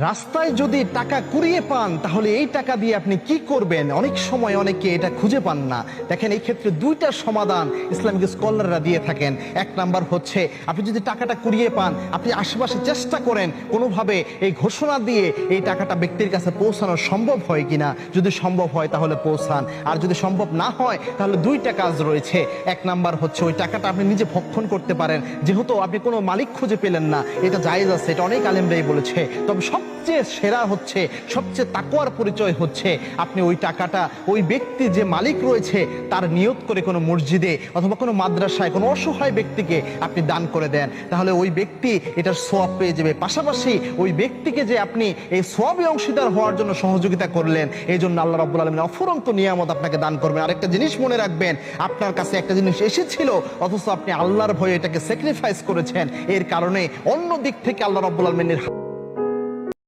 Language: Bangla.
রাস্তায় যদি টাকা কুড়িয়ে পান তাহলে এই টাকা দিয়ে আপনি কি করবেন? অনেক সময় অনেকে এটা খুঁজে পান না। দেখেন, এই ক্ষেত্রে দুইটা সমাধান ইসলামিক স্কলাররা দিয়ে থাকেন। এক নাম্বার হচ্ছে, আপনি যদি টাকাটা কুড়িয়ে পান, আপনি আশেপাশে চেষ্টা করেন কোনোভাবে এই ঘোষণা দিয়ে এই টাকাটা ব্যক্তির কাছে পৌঁছানো সম্ভব হয় কিনা। যদি সম্ভব হয় তাহলে পৌঁছান, আর যদি সম্ভব না হয় তাহলে দুইটা কাজ রয়েছে। এক নাম্বার হচ্ছে, ওই টাকাটা আপনি নিজে ভক্ষণ করতে পারেন, যেহেতু আপনি কোনো মালিক খুঁজে পেলেন না। এটা জায়েজ আছে, এটা অনেক আলেমরাই বলেছে। তবে সবচেয়ে সেরা হচ্ছে, সবচেয়ে তাকওয়ার পরিচয় হচ্ছে, আপনি ওই টাকাটা ওই ব্যক্তি যে মালিক রয়েছে তার নিয়ত করে কোনো মসজিদে অথবা কোনো মাদ্রাসায় কোনো অসহায় ব্যক্তিকে আপনি দান করে দেন, তাহলে ওই ব্যক্তি এটার সওয়াব পেয়ে যাবে। পাশাপাশি ওই ব্যক্তিকে যে আপনি এই সওয়াবে অংশীদার হওয়ার জন্য সহযোগিতা করলেন, এই জন্য আল্লাহ রাব্বুল আলামিন অফুরন্ত নিয়ামত আপনাকে দান করবেন। আরেকটা জিনিস মনে রাখবেন, আপনার কাছে একটা জিনিস এসেছিল অথচ আপনি আল্লাহর ভয়ে এটাকে স্যাক্রিফাইস করেছেন, এর কারণে অন্য দিক থেকে আল্লাহ রাব্বুল আলামিনের